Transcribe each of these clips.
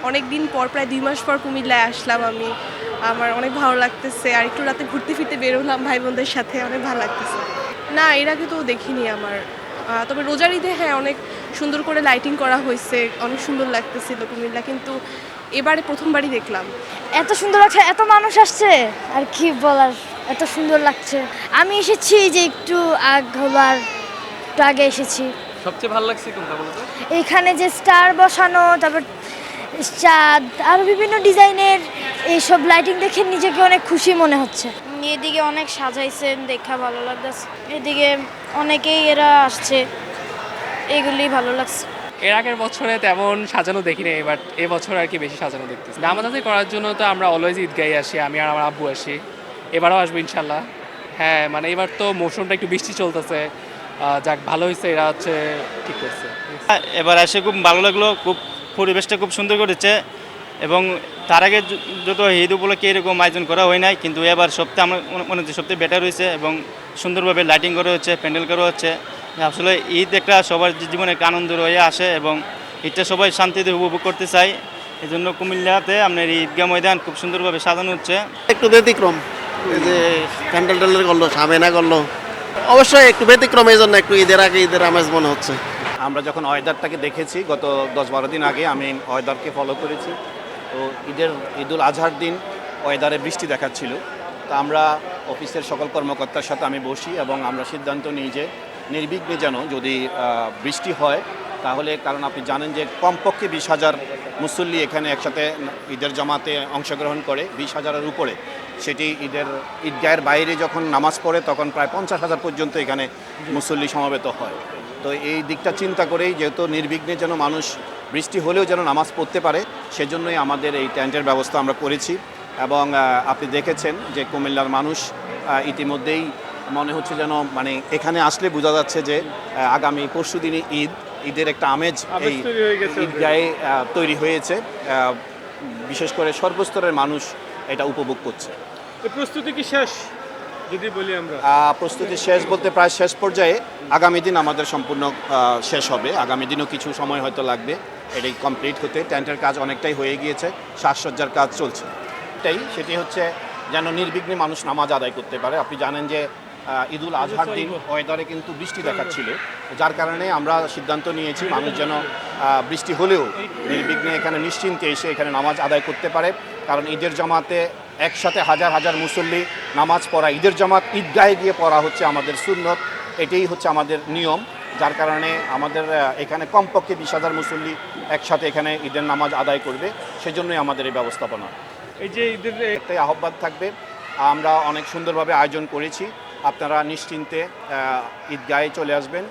অনেক দিন পর প্রায় 2 মাস পর কুমিল্লায় আসলাম আমি। আমার অনেক ভালো লাগতেছে। আর একটু রাতে ঘুরতে ফিরতে বের হলাম ভাই বোনদের সাথে, অনেক ভালো লাগতেছে। না, এর আগে তো দেখিনি আমার। তবে রোজার ঈদে হ্যাঁ, অনেক সুন্দর করে লাইটিং করা হয়েছে, অনেক সুন্দর লাগতেছিল কুমিল্লা, কিন্তু এবারে প্রথমবারই দেখলাম। এত সুন্দর লাগছে, এত মানুষ আসছে, আর কি বলার, এত সুন্দর লাগছে। আমি এসেছি যে একটু একটু আগে এসেছি। সবচেয়ে ভালো লাগছে কোনটা বলতো? এইখানে যে স্টার বসানো, তারপর চাঁদ, আরও বিভিন্ন ডিজাইনের এইসব লাইটিং দেখে নিজেকে অনেক খুশি মনে হচ্ছে। এদিকে অনেক সাজাইছেন, দেখা ভালো লাগছে। এদিকে অনেকেই এরা আসছে, এগুলি ভালো লাগছে। এর আগের বছরে তেমন সাজানো দেখিনি, বাট এবছর আর কি বেশি সাজানো দেখতেছি। নামাজ আদায় করার জন্য তো আমরা অলওয়েজ ঈদগাহে আসি, আমি আর আমার আব্বু আসি, এবারও আসবো ইনশাল্লাহ। হ্যাঁ, মানে এবার তো মৌসুমটা একটু বৃষ্টি চলতেছে, যাক ভালো হয়েছে, এরা হচ্ছে ঠিক করছে। এবার এসে খুব ভালো লাগলো, খুব পরিবেশটা খুব সুন্দর করেছে। এবং তার আগে যত ঈদ উপলক্ষে এরকম আয়োজন করা হয় নাই, কিন্তু এবার সবথেকে আমার মনে হচ্ছে সবথেকে বেটার হয়েছে এবং সুন্দরভাবে লাইটিং করা হচ্ছে, প্যান্ডেল করা হচ্ছে। আসলে ঈদ একটা সবার জীবনে একটা আনন্দ রয়ে আসে এবং ঈদটা সবাই শান্তিতে উপভোগ করতে চাই। এই জন্য কুমিল্লাতে আপনার ঈদগাহ ময়দান খুব সুন্দরভাবে সাজানো হচ্ছে। একটু ব্যতিক্রম, এই যে প্যান্ডেল ট্যান্ডেল করলো, সাবেনা করলো, অবশ্যই একটু ব্যতিক্রম, এই জন্য একটু ঈদের আগে ঈদের আমেজ মনে হচ্ছে। আমরা যখন ওয়েদারটাকে দেখেছি গত 10-12 দিন আগে, আমি ওয়েদারকে ফলো করেছি। তো ঈদুল আজহার দিন ওয়েদারে বৃষ্টি দেখাচ্ছিল। তো আমরা অফিসের সকল কর্মকর্তার সাথে আমি বসি এবং আমরা সিদ্ধান্ত নিই যে নির্বিঘ্নে যেন যদি বৃষ্টি হয় তাহলে, কারণ আপনি জানেন যে কমপক্ষে 20,000 মুসল্লি এখানে একসাথে ঈদের জামাতে অংশগ্রহণ করে, 20,000-এর উপরে। সেটি ঈদগাহের বাইরে যখন নামাজ পড়ে তখন প্রায় 50,000 পর্যন্ত এখানে মুসল্লি সমবেত হয়। তো এই দিকটা চিন্তা করেই, যেহেতু নির্বিঘ্নে যেন মানুষ বৃষ্টি হলেও যেন নামাজ পড়তে পারে, সেজন্যই আমাদের এই টেন্টের ব্যবস্থা আমরা করেছি। এবং আপনি দেখেছেন যে কুমিল্লার মানুষ ইতিমধ্যেই মনে হচ্ছে যেন, মানে এখানে আসলে বোঝা যাচ্ছে যে আগামী পরশু দিনই ঈদের একটা আমেজ এই ঈদগাহে তৈরি হয়েছে। বিশেষ করে সর্বস্তরের মানুষ এটা উপভোগ করছে। প্রস্তুতি কি শেষ যদি বলি আমরা? প্রস্তুতি শেষ বলতে প্রায় শেষ পর্যায়ে। আগামী দিন আমাদের সম্পূর্ণ শেষ হবে, আগামী দিনও কিছু সময় হয়তো লাগবে এটাই কমপ্লিট হতে। টেন্টের কাজ অনেকটাই হয়ে গিয়েছে, সাজসজ্জার কাজ চলছে। সেটি হচ্ছে যেন নির্বিঘ্নে মানুষ নামাজ আদায় করতে পারে। আপনি জানেন যে ঈদুল আজহার দিন ওয়েদারে কিন্তু বৃষ্টি দেখাচ্ছিল, যার কারণে আমরা সিদ্ধান্ত নিয়েছি মানুষ যেন বৃষ্টি হলেও নির্বিঘ্নে এখানে নিশ্চিন্তে এসে এখানে নামাজ আদায় করতে পারে। কারণ ঈদের জামাতে একসাথে হাজার হাজার মুসল্লি নামাজ পড়া, ঈদের জামাত ঈদগাহে গিয়ে পড়া হচ্ছে আমাদের সুন্নত, এটাই হচ্ছে আমাদের নিয়ম। যার কারণে আমাদের এখানে কমপক্ষে 20,000 মুসল্লি একসাথে এখানে ঈদের নামাজ আদায় করবে, সেজন্যই আমাদের এই ব্যবস্থাপনা। এই যে ঈদের একটাই আহ্বান থাকবে, আমরা অনেক সুন্দরভাবে আয়োজন করেছি, আপনারা নিশ্চিন্তে ঈদগাহে চলে আসবেন।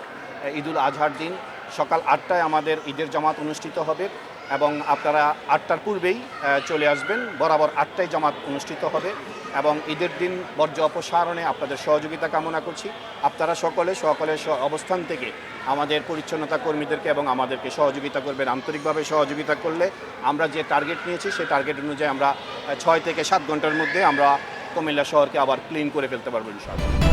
ঈদুল আজহার দিন সকাল 8টায় আমাদের ঈদের জামাত অনুষ্ঠিত হবে এবং আপনারা 8টার পূর্বেই চলে আসবেন। বরাবর 8টায় জামাত অনুষ্ঠিত হবে এবং ঈদের দিন বর্জ্য অপসারণে আপনাদের সহযোগিতা কামনা করছি। আপনারা সকলের অবস্থান থেকে আমাদের পরিচ্ছন্নতা কর্মীদেরকে এবং আমাদেরকে সহযোগিতা করবেন। আন্তরিকভাবে সহযোগিতা করলে আমরা যে টার্গেট নিয়েছি সেই টার্গেট অনুযায়ী আমরা 6 থেকে 7 ঘন্টার মধ্যে আমরা কুমিল্লা শহরকে আবার ক্লিন করে ফেলতে পারবো ইনশাআল্লাহ।